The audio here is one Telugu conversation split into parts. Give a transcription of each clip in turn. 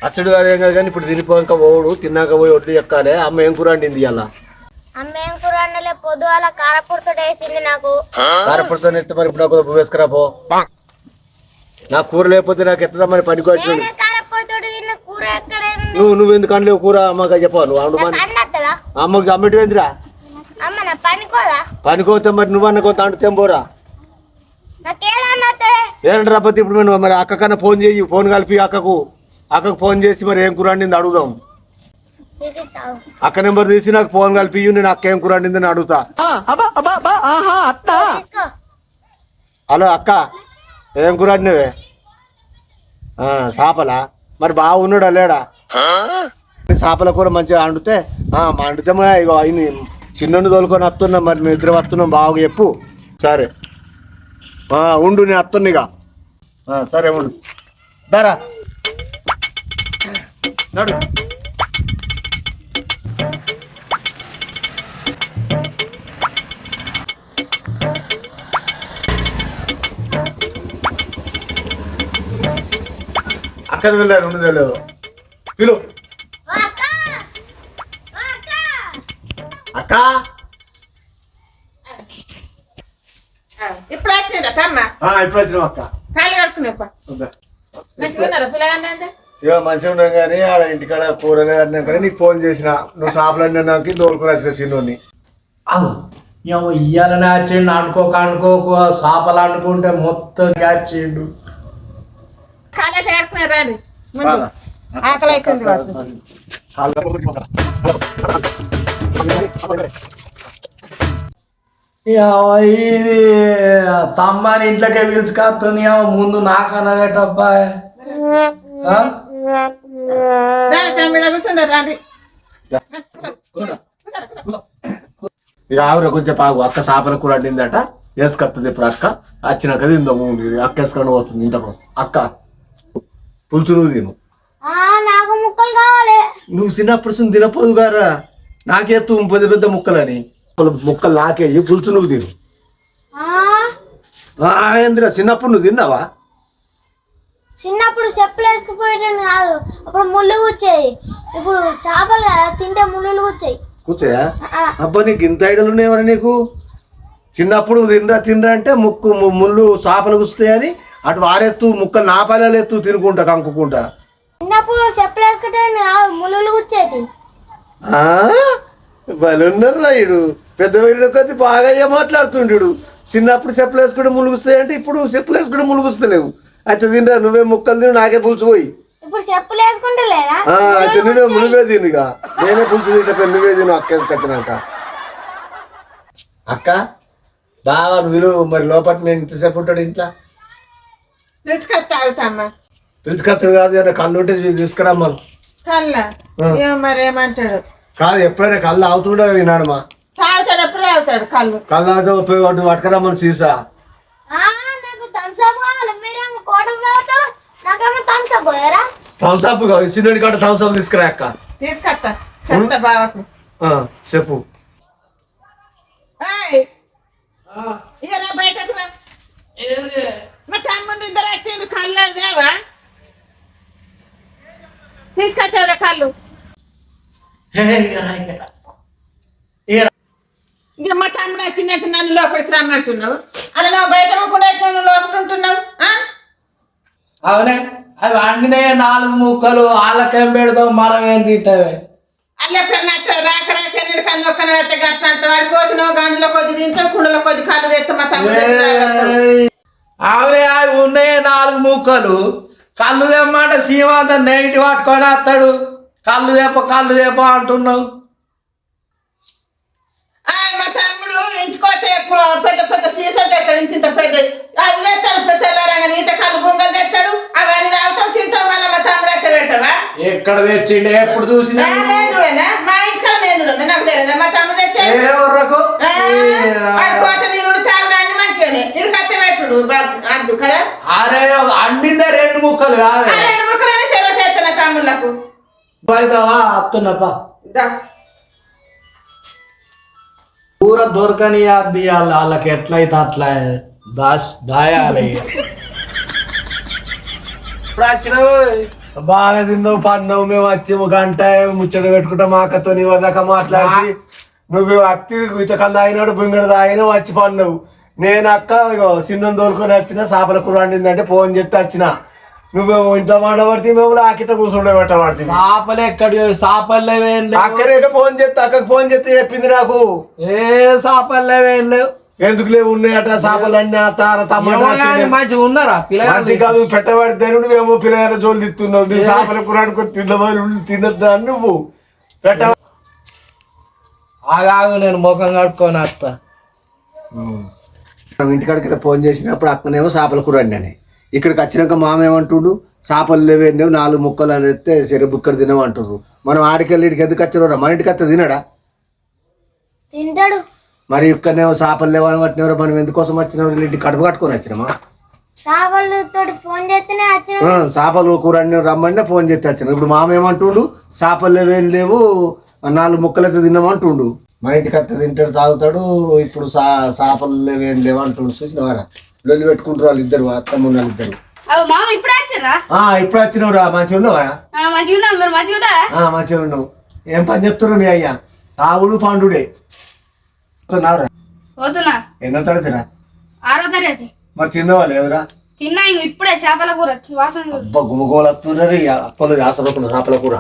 అచ్చుడు అదేం కాదు కానీ ఇప్పుడు తినిపోయాక ఓడు తిన్నాక పోయి వడ్లు ఎక్కాలి. అమ్మ ఏం కూర వండింది ఇవాళ? అమ్మ ఏం కూర వండలే, పొద్దుగాల కారపూరతో వేసింది నాకు. కారపూరతో ఎత్తే మరి ఇప్పుడు నాకు వేసుకురా పో. నా కూర లేకపోతే నాకు ఎట్లా మరి పనికి వచ్చింది. నువ్వు ఎందుకు అనలేవు కూర? అమ్మగా చెప్పావు నువ్వు అమ్మకి అమ్మటి ఏందిరా? పనికోతే మరి నువ్వు అన్న కొంత అంటు తెంపోరా ఏంటి రాకపోతే ఇప్పుడు మరి అక్క కన్నా ఫోన్ చేయి. ఫోన్ కలిపి అక్కకు ఫోన్ చేసి మరి ఏం కూర వండింది అడుగుదాం. అక్క నెంబర్ తీసి నాకు ఫోన్ కలిపి నేను అక్క ఏం కూర వండిందని అడుగుతా. హలో అక్క, ఏం కూర వండినవే? చేపలా? మరి బాగా ఉన్నాడా లేడా? చేపల కూర మంచిగా వండితే వండితే ఇక అయిన చిన్నోని తోలుకొని వస్తున్నాం. మరి మేము ఇద్దరు వస్తున్నాం. బాగా చెప్పు. సరే ఉండు, నేను వస్తున్నా ఇక. సరే ఉండు. దారా నడు. అక్కది వెళ్ళారు ఉండదు వెళ్ళలేదు. పిలు అక్క. ఇప్పుడు వచ్చిండ్రా తమ్మ? ఇప్పుడు వచ్చినాం అక్క. కాలు కడుతున్నావు పిల్లగా? ఇక మంచిగా ఉన్నాం కానీ ఆడ ఇంటికాడ కూరలే అన్నాం కానీ నీకు ఫోన్ చేసిన. నువ్వు షాపులు నాకు దోలుకొని వచ్చిన సిన్నోని. ఇయ్యాలని వచ్చిండు. అనుకోకు చేపలు అనుకుంటే మొత్తం చేయిండు. కాలేసి కడుకున్నారు రాదు ఆకలి అవుతుంది. ఇది తమ్మని ఇంట్లోకే పిలుచుకొస్తుంది. ముందు నాకనగటబ్బా. ఇక ఆవిడ కొంచెం పాగు. అక్క చేపల కూర వండిందట, వేసుకొస్తుంది. ఇప్పుడు అక్క వచ్చినాక తిందాము. అక్క వేసుకొని పోతుంది ఇంటకు. అక్క పులుసు నువ్వు తిను. నువ్వు చిన్నప్పుడు తినపోదు గారా. నాకేత్తు పెద్ద పెద్ద ముక్కలని. ముక్కలు నాకేయి, పులుసు నువ్వు తిను. ఏందిరా చిన్నప్పుడు నువ్వు తిన్నావా? చిన్నప్పుడు చెప్పులు వేసుకుపోయేటని కాదు, అప్పుడు ముళ్ళు కూర్చేది. ఇప్పుడు చేపలు కదా తింటే ముళ్ళు కూర్చాయి. కూర్చోయా? అబ్బా నీకు ఇంత ఐడియాలు ఉన్నాయమని నీకు. చిన్నప్పుడు తినరా అంటే ముళ్ళు చేపలు కూస్తాయని అటు వారెత్తు ముక్కలు నా పల్లెలు ఎత్తు తినుకుంటా కంకుకుంటా. చిన్నప్పుడు చెప్పులు వేసుకుంటే ముళ్ళు కూర్చేది. బలున్నారు రాయుడు. పెద్ద వేరే కొద్ది బాగా మాట్లాడుతుండడు. చిన్నప్పుడు చెప్పులు వేసుకుంటే ములుగుస్తాయంటే ఇప్పుడు చెప్పులు వేసుకుంటే ములుగుస్తలేవు. అయితే తినరా నువ్వే ముక్కలు తిను, నాకే పులుచుపోయి. ఇప్పుడు చెప్పులు వేసుకుంటే అయితే నువ్వే తిను. ఇక నేనే పులుచు తింటే నువ్వే తిను అక్క వేసుకొచ్చినాక. అక్క బాగా విలువ మరి లోపల నేను ఇంతసేపు ఉంటాడు ఇంట్లో. పిలుచుకొస్తాడు కాదు, కళ్ళు ఉంటే తీసుకురామ్మా. కళ్ళ మరి ఏమంటాడు కాదు, ఎప్పుడైనా కళ్ళు అవుతుండే వినాడమ్మా. తాగుతాడు, ఎప్పుడు తాగుతాడు కళ్ళు. కళ్ళు అవుతాడు పట్టుకురామ్మని సీసా. థమ్స్అప్ సినిమా కాడ థమ్స్అప్ తీసుకురా అక్క. తీసుకొస్తా చెప్తా బావకు. చెప్పు. బయటకు మా తమ్ముడు ఇద్దరు వచ్చారు. కళ్ళు దేవా తీసుకొచ్చావురా కళ్ళు. ఇంకా మా తమ్ముడు వచ్చినట్టు నన్ను లోపలికి రమ్మంటున్నావు. అలా నువ్వు బయట కూడా నువ్వు లోపల ఉంటున్నావు. అవునే, అవి వండినే 4 ముక్కలు. వాళ్ళకేం పెడతావు, మనం ఏం తింటావే? అల్లు ఎప్పుడన్నా రాక కన్ను ఒక్క గట్ట అంటావు. వాడి కోతున్నావు గంజులో కొద్ది తింటావు, కుండలో కొద్ది కళ్ళు తెస్తావు. మా తమ్ముడు ఆవిడే అవి ఉన్నాయే 4 ముక్కలు. కళ్ళు తెమ్మంట సీమంత నెగిటివ్ పట్టుకొని వస్తాడు. కళ్ళు తెప్ప అంటున్నావు. మా తమ్ముడు ఇంటికోతే పెద్ద పెద్ద సీసాలు తెస్తాడు. ఇంత పెద్ద అవి తెస్తాడు. తెల్లారంగా నీత కళ్ళు గుంగలు తెస్తాడు. అవన్నీ తాగుతావు తింటావు. మళ్ళీ మా తమ్ముడు అయితే పెట్టవా? ఎక్కడ తెచ్చిండే? ఎప్పుడు చూసినా చూడనా? మా ఇంట్లో నేను చూడదా? నాకు తెలియదా మా తమ్ముడు తెచ్చాడు. కోత తినుడు తాగుడు మంచిగానే నేను కత్త పెట్టుడు అద్దు కదా. అరే అండిందే 2 ముక్కలు కాదు. 2 ముక్కలు సెలవు చేస్తున్నా తమ్ముళ్ళకు. అవుతావా? వస్తున్నప్పా. కూర దొరకని తీయాలి. వాళ్ళకి ఎట్లయితే అట్లా దాయాలి. ఇప్పుడు వచ్చినావు బాగా తిన్నావు పన్నావు మేము వచ్చి ఒక గంట ముచ్చట పెట్టుకుంటాం మా అక్కతో నీ వదాక మాట్లాడి నువ్వు అత్తి ఇతకల్లా అయినాడు బొంగడు ఆయన వచ్చి పన్నావు నేను అక్క ఇగో చిన్న తోలుకొని వచ్చిన చేపల కూర వండిందంటే ఫోన్ చెప్తే వచ్చిన నువ్వేమో ఇంట్లో మాడబడితే మేము ఆకిట కూర్చుండే పెట్టబడుతుంది చేపలు ఎక్కడి చేపలు లేవేండి అక్కనే ఫోన్ చేస్తే అక్కకి ఫోన్ చేస్తే చెప్పింది నాకు ఏ చేపలు లేవేండి ఎందుకు లేవు ఉన్నాయట చేపలు అన్నీ తార టమాటా మంచిగా ఉన్నారా మంచి కాదు పెట్టబడితే నువ్వేమో పిల్లగాల జోలు తిత్తున్నావు నువ్వు చేపల కూర అనుకుని తిన్నవాళ్ళు తినద్దా నువ్వు పెట్ట ఆగాగు నేను ముఖం కట్టుకొని వస్తా ఇంటికాడికి ఫోన్ చేసినప్పుడు అక్కనేమో చేపల కూర అండి ఇక్కడికి వచ్చినాక మామేమంటుండు చేపలు లేవేందేవు 4 ముక్కలు అని చెప్తే సరే బుక్కడు తినమంటుర్రు మనం ఆడికెళ్ళి ఇడికి ఎందుకు వచ్చారు మన ఇంటికి వస్తే తినడా తింటాడు మరి ఇక్కడనేమో చేపలు లేవని పట్టినవరు మనం ఎందుకోసం వచ్చినారు ఇంటికి కడుపు కట్టుకొని వచ్చినామా చేపలతో ఫోన్ చేస్తేనే వచ్చిన చేపలు కూర అన్నీ రమ్మని ఫోన్ చేస్తే వచ్చిన ఇప్పుడు మామేమంటుండు చేపలు లేవేం లేవు 4 ముక్కలు అయితే తిన్నామంటుండు మన ఇంటికి వస్తే తింటాడు తాగుతాడు ఇప్పుడు చేపలు లేవేం లేవు అంటుండు చూసినవారా లొల్లి పెట్టుకుంటారు వాళ్ళు ఇద్దరు అత్తమ్మ ఇద్దరు ఇప్పుడు వచ్చినవురా మంచిగా ఉన్నావా మంచిగా ఉన్నావు ఏం పని చెప్తున్నావు మీ అయ్యా తాగుడు పండుడే ఎన్నో తరగతిరా 6వ తరగతి మరి తిన్నవా లేదురా తిన్నా ఇప్పుడే చేపల కూర వాసన అబ్బా గుమగోలు వస్తున్నారు అప్పలు ఆసరకుండా చేపల కూర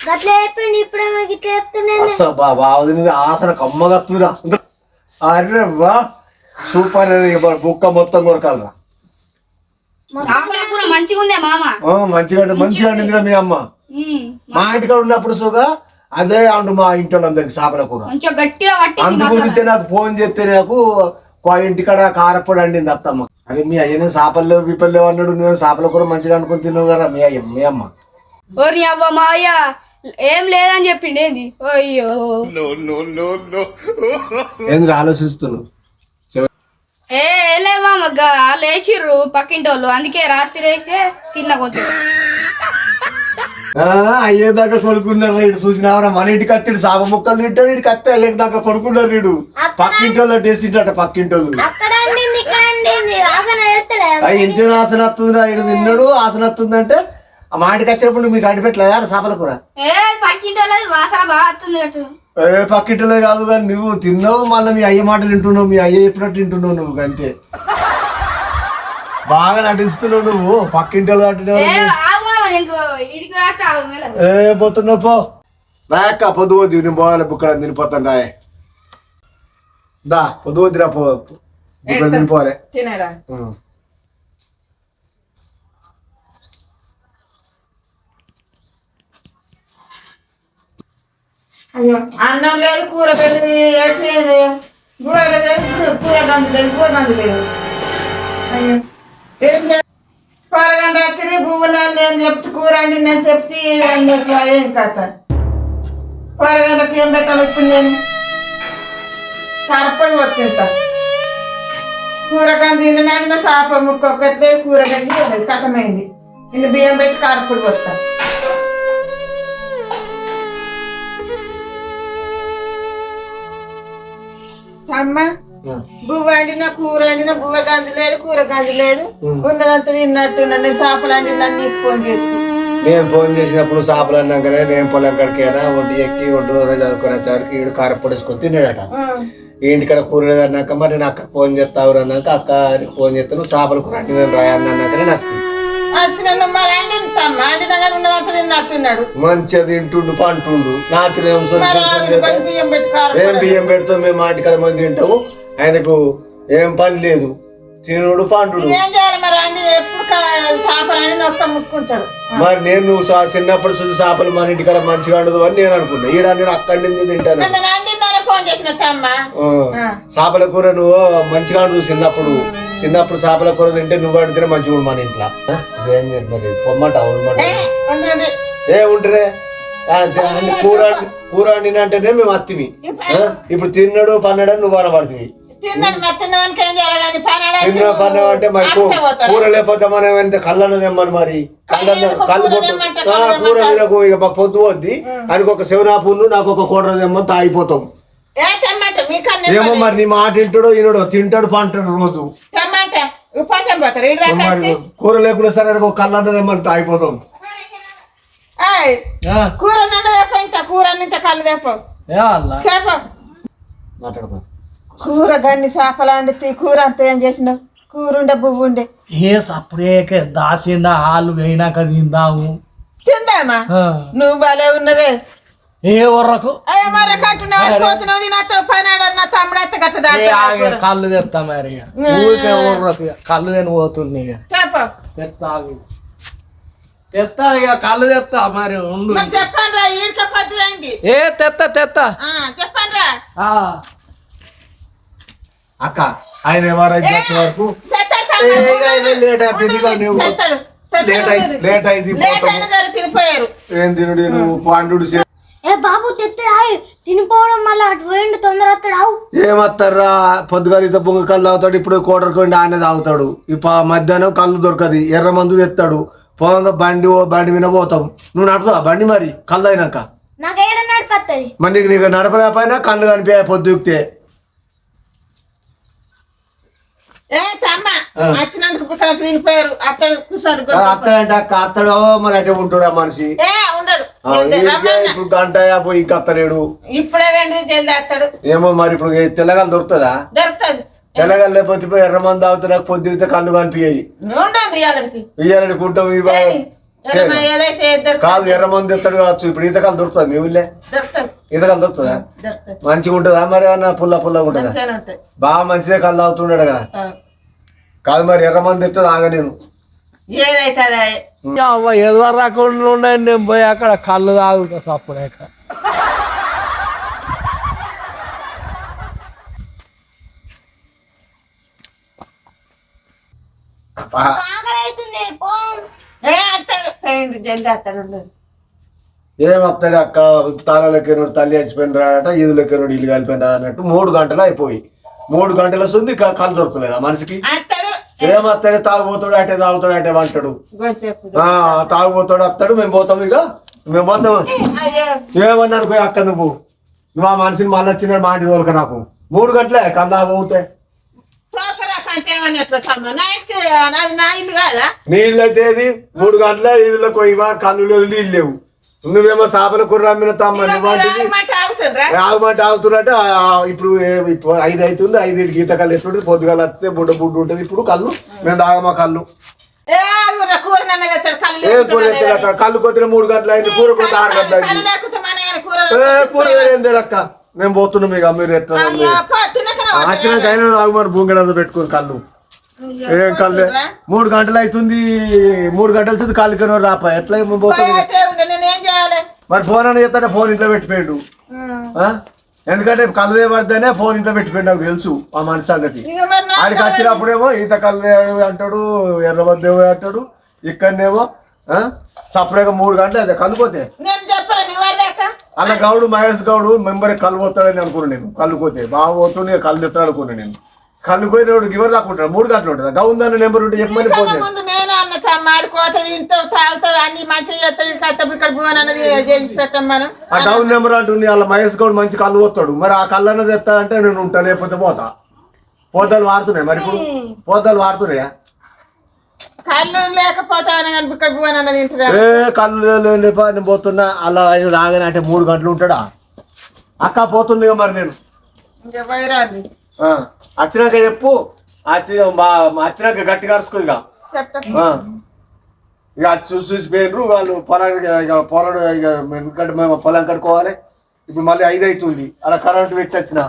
గట్లా చెప్పిండు ఇప్పుడేమో గిట్లా చెప్తున్నాను అస్సలు బావది మీద ఆసన కమ్మగా వస్తురా అరే వా సూపర్ బుక్క మొత్తం కొరకాలరా చేపల కూర మంచిగా ఉందే మామ మంచిగా అండిందిరా మీ అమ్మ మా ఇంటికాడ ఉన్నప్పుడు సుగా అదే అంటు మా ఇంటి వాళ్ళందరికి చేపల కూర అందు గురించే నాకు ఫోన్ చేస్తే నాకు ఇంటికాడ కారపొడి అండింది అత్తమ్మ అరే మీ అయ్యనే చేపలు బిప్పలు లేవు అన్నాడు నువ్వు చేపల కూర మంచిగా అనుకుని తిన్నావు కదా మీ అమ్మ ఓరి అవ్వ మా అయ్య ఏం లేదని చెప్పిండు ఏంది అయ్యో ఏంది ఆలోచిస్తున్నావు ఏలే మామ వాళ్ళు వేసిర్రు పక్కింటి వాళ్ళు అందుకే రాత్రి వేస్తే తిన్నా కొంచెం అయ్యేదాకా కొడుకున్నారు ఇటు చూసినావరా మన ఇంటికి అత్తిడు సాప ముక్కలు తింటాడు ఇటుకి అత్తే అయ్యేదాకా దాకా కొడుకున్నారు వీడు పక్కింటి వాళ్ళు టేస్ట్ తింటాట పక్కింటి వాళ్ళు ఇంటి ఆసన వస్తుందిరా ఇటు తిన్నాడు ఆసన వస్తుందంటే మా ఇంటికి వచ్చినప్పుడు మీకు అడిపెట్టలేదా చేపల కూర పక్కింటిలో కాదు కానీ నువ్వు తిన్నావు మళ్ళీ మీ అయ్య మాటలు వింటున్నావు మీ అయ్య చెప్పినట్టు వింటున్నావు నువ్వు అంతే బాగా నటిస్తున్నావు నువ్వు పక్కింటి పోతున్నావు పో రాక పొద్దు వద్దు నేను పోవాలి బుక్కడ తినిపోతాను రాయ్ దా పొద్దు వద్దురా పో బుక్కడ తినిపోవాలి తినరా అయ్యో అన్నం లేదు కూర లేదు ఏడ్చేది కూర లేదు కూర గంజు లేదు కూర గంజు లేదు అయ్యో ఏం కూరగాయలు రాత్రి పువ్వులు నేను చెప్తే కూర అండి నేను చెప్తే ఏం కథ కూరగాయలకు ఏం పెట్టాలి ఇప్పుడు నేను కరపడి వస్తుంటా కూర గంజు తిండిన చేప ముక్క ఒక్కట్లేదు కూర గంజు కథమైంది ఇన్ని బియ్యం పెట్టి కారపొడి వస్తా అమ్మ బువ్వ వండిన కూర వండిన బువ్వ గంజు లేదు కూర గంజు లేదు ఉన్నదంతా తిన్నట్టు నేను చేపలు వండి నన్ను ఫోన్ చేసి నేను ఫోన్ చేసినప్పుడు చేపలు అన్నాకనే నేను పొలం కడికైనా ఒడ్డు ఎక్కి ఒడ్డు చదువుకుని వచ్చరికి ఈడు కారపొడి వేసుకొని తిన్నాడట ఇంటికాడ కూర లేదన్నాక మరి నేను అక్క ఫోన్ చేస్తావు అన్నాక అక్క ఫోన్ చేస్తాను నువ్వు చేపల కూర అండి నేను రాయన్నాకనే నాకు మంచిగా తింటుండు పంటుండు రాత్రి ఏం బియ్యం పెడతాం మేము మాటికాడ మంది తింటాము ఆయనకు ఏం పని లేదు తినుడు పండుడు మరి నేను నువ్వు చిన్నప్పుడు చూసి చేపలు మన ఇంటికాడ మంచిగా ఉండదు అని నేను అనుకున్నా ఈడ నేను అక్కడి నుంచి తింటాను చేపల కూర నువ్వు మంచిగా ఉండదు చిన్నప్పుడు చేపల కూర తింటే నువ్వు అడిగితే మంచిగా మన ఇంట్లో పొమ్మంటావు ఏ ఉంటరే కూర వండినంటేనే మేము అత్తివి ఇప్పుడు తిన్నాడు పన్నాడు నువ్వు అనబడుతుంది అంటే మరి కూర లేకపోతే మనం ఎంత కళ్ళను తెమ్మని మరి కళ్ళు కూర తినకు ఇక పొద్దు వద్ది ఆయనకు ఒక శివనాపును నాకు ఒక కూర తెమ్మని తాగిపోతాం ఏమో మరి నీ మాట తింటాడు ఈనాడు తింటాడు పంటాడు రోజు ఉపాసం పోతారు ఇటు దాకా మరి వచ్చి కూర లేకుండా సరే అనుకో కళ్ళు అన్నది మనం అయిపోతాం. ఏయ్, కూర నన్ను తెప్ప ఇంత కూర ఇంత కళ్ళు తెప్ప తెప్ప మాట్లాడుకో. కూర గన్ని చేపలు వండితే కూర అంతా ఏం చేసినావు? కూర ఉండే బువ్వు ఉండే ఏ సప్పుడేకే దాసిన హాలు వేయినాక తిందాము. తిందామా? ఆ. నువ్వు భలే ఉన్నవే. ఏ ఒర్రకు ఏ మర్ర కట్టున్నావు పోతున్నావు తినతో పనాడన్న తమ్ముడత్త కట్ట ఏ ఆగే కళ్ళు తెస్తా మరి ఇక. ఊరికే ఒర్రకు ఇక. కళ్ళు తిని పోతుంది ఇక. చెప్ప తెస్తా ఆగు. తెస్తా ఇక కళ్ళు తెస్తా మరి ఉండు. చెప్పాను రా ఈడక పద్దు అయింది. ఏ తెస్తా చెప్పాను రా అక్క ఆయన ఎవరైతే వచ్చే వరకు లేట్ అవుతుంది. లేట్ అయింది తినిపోయారు. ఏం తినుడు నువ్వు పాండు ఏ బాబు తెత్తడా తినిపోవడం మళ్ళీ అటు పోయిండు తొందర వస్తాడు. ఏమత్తారా పొద్దుగాల ఇంత పొంగ కళ్ళు తాగుతాడు. ఇప్పుడు కోటరు కొండి ఆయన తాగుతాడు. ఇప్పుడు మధ్యాహ్నం కళ్ళు దొరకదు. ఎర్ర మందు తెస్తాడు. పోగా బండి మీద పోతాం. నువ్వు నడుపుతావా బండి మరి కళ్ళు అయినాక? నాకు ఏడ నడిపత్తది మరి నీకు నడపలేకపోయినా కళ్ళు కనిపించాయి పొద్దుకితే. ఏ తమ్మ వచ్చినందుకు ఇక్కడ తినిపోయారు. అత్తడు కూర్చోరు. అత్తడంటే అక్క అత్తడో మరి అటే ఉంటాడు ఆ మనిషి. ఉండడు ఇప్పుడు గంట పోయి ఇంకా అత్తలేడు. ఇప్పుడే వెండి జల్ది అత్తడు. ఏమో మరి ఇప్పుడు తెల్లగాలు దొరుకుతుందా? దొరుకుతుంది. తెల్లగాలు లేకపోతే పోయి ఎర్ర మంది తాగుతారా పొద్దుగితే కళ్ళు కనిపించాయి. ఇయ్యాలని కుంటాం ఏదైతే కాదు ఎర్ర మంది తెస్తాడు కావచ్చు. ఇప్పుడు ఈతకాలు దొరుకుతుంది మీ ఊళ్ళే? ఈతకాలు దొరుకుతుందా? మంచిగా ఉంటుందా మరి? ఏమన్నా పుల్లగా ఉంటుందా? బాగా మంచిదే కళ్ళు తాగుతున్నాడు కదా. కాదు మరి ఎర్ర మంది తెస్తుంది ఆగ నేను ఏదైతే ఏదో రాకుండా ఉన్నాయి. నేను పోయి అక్కడ కళ్ళు తాగుతా సప్పుడేక. జల్ది అత్తడు. ఏమత్తాడు అక్క తాళలెక్కనోడు తల్లి చచ్చిపోయినరాడట ఈదులెక్కనోడు ఇల్లు కలిపోయిన అన్నట్టు 3 గంటలు అయిపోయి 3 గంటల సుంది కళ్ళు దొరుకుతలేదా మనిషికి? ఏమత్తాడు తాగుపోతాడు అటే తాగుతాడు అటే అంటాడు. తాగుపోతాడు వస్తాడు. మేము పోతాం ఇక మేము పోతాం. ఏమన్నారు పోయి అక్క నువ్వు ఆ మనిషిని మళ్ళీ వచ్చినాడు మాటి తోలుక నాకు 3 గంటలే కళ్ళు తాగుతాయి. నీళ్ళు అయితే 3 గంటల ఈదులకు పోయివా కళ్ళు లేదు నీళ్ళు లేవు. నువ్వేమో చేపల కూర అమ్మిన తమ్మని ఆగుమంటే ఆగుతున్నట్టు. ఇప్పుడు 5 అవుతుంది. 5 గీత కళ్ళు ఎట్లుంటుంది? పొద్దుగాల వస్తే బుడ్డ ఉంటుంది. ఇప్పుడు కళ్ళు మేము తాగమా కళ్ళు కళ్ళు కొద్దిగా 3 గంటలు అయింది. కూర కొద్ది 6 గంటలు అయింది. కూర ఏంది అక్క మేము పోతున్నాం ఇక. మీరు ఎట్లా వచ్చినాకైనా తాగుమని భూంగడంతో పెట్టుకుని కళ్ళు ఏం కళ్ళు 3 గంటలు అవుతుంది. 3 గంటల చూసి కళ్ళు కొని రాపా ఎట్లా పోతుంది మరి? ఫోన్ అని చెప్తాడే ఫోన్ ఇంట్లో పెట్టిపోయాడు. ఎందుకంటే కళ్ళు పడితేనే ఫోన్ ఇంట్లో పెట్టిపోయాడు. నాకు తెలుసు ఆ మనిషి సంగతి. ఆడికి వచ్చినప్పుడేమో ఈత కళ్ళు అంటాడు, ఎర్రబద్దేమో అంటాడు. ఇక్కడనేమో సపరేట్గా 3 గంటలు అయితే కళ్ళుపోతే అలా గౌడు మహేష్ గౌడు మెంబర్ కళ్ళు పోతాడని అనుకున్నాను నేను. కళ్ళు పోతే బాగా పోతుంది కళ్ళు తెస్తాడు అనుకున్నాను నేను. కళ్ళు పోయినప్పుడు గివర్ దాక్కుంటాడు 3 గంటలు ఉంటుంది. గౌందని నెంబర్ ఉంటే చెప్పమని పోతే ఆ డౌన్ నెంబర్ అంటుంది. అలా మహేష్ గౌడ్ మంచి కళ్ళు పోతాడు. మరి ఆ కళ్ళు అన్నది తెస్తాడంటే నేను ఉంటా, లేకపోతే పోతా. పోతాలు వాడుతున్నాయి మరి ఇప్పుడు పోతాలు వాడుతున్నాయా? కళ్ళు లేకపోతే కళ్ళు లేపా నేను పోతున్నా. అలా ఆయన రాగానే అంటే 3 గంటలు ఉంటాడా? అక్క పోతుంది మరి నేను వచ్చినాక చెప్పు. వచ్చినాక గట్టిగా అరుసుకో ఇక. ఇక చూసి పోయినరు వాళ్ళు పొలాడు ఇక ఎందుకంటే మేము పొలం కట్టుకోవాలి. ఇప్పుడు మళ్ళీ 5 అవుతుంది. అలా కరెంట్ పెట్టి వచ్చిన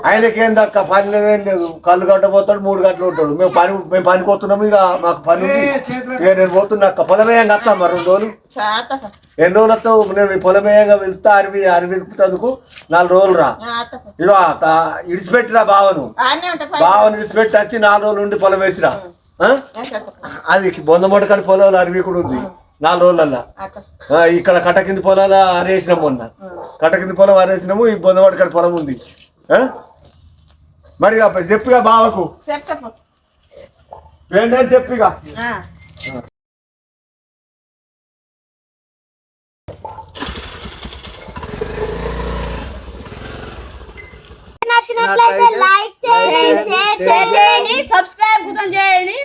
ఆయనకి ఏంది అక్క పని లేదు. కళ్ళు కట్టబోతాడు 3 గంటలు ఉంటాడు. మేము పనికి పోతున్నాము ఇక మాకు పని ఉంది. ఇక నేను పోతున్నా అక్క పొలమేయంగా వస్తా మరి 2 రోజులు. ఎన్ని రోజులు వస్తావు? నేను పొలమేయంగా వెళ్తా అరివిందుకు 4 రోజులు రా. ఇక ఇడిచిపెట్టిరా బావను ఇడిచిపెట్టి వచ్చి 4 రోజులు ఉండి పొలం వేసిరా. అది బొందమొట్ట కాడి పొలాలు అరివి కూడా ఉంది 4 రోజులల్లా. ఇక్కడ కట్ట కింది పొలాలు అరేసినాము. మొన్న కట్ట కింది పొలం అరేసినాము. ఈ బొందమొట్ట కాడి పొలం ఉంది. మరి చెప్పిగా బావకు ఏంటని చెప్పిగా. నచ్చినట్లయితే లైక్ చేయండి. షేర్ చేయండి, సబ్స్క్రైబ్ చేయండి,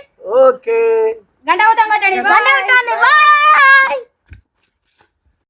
ఓకే గంట కొట్టండి.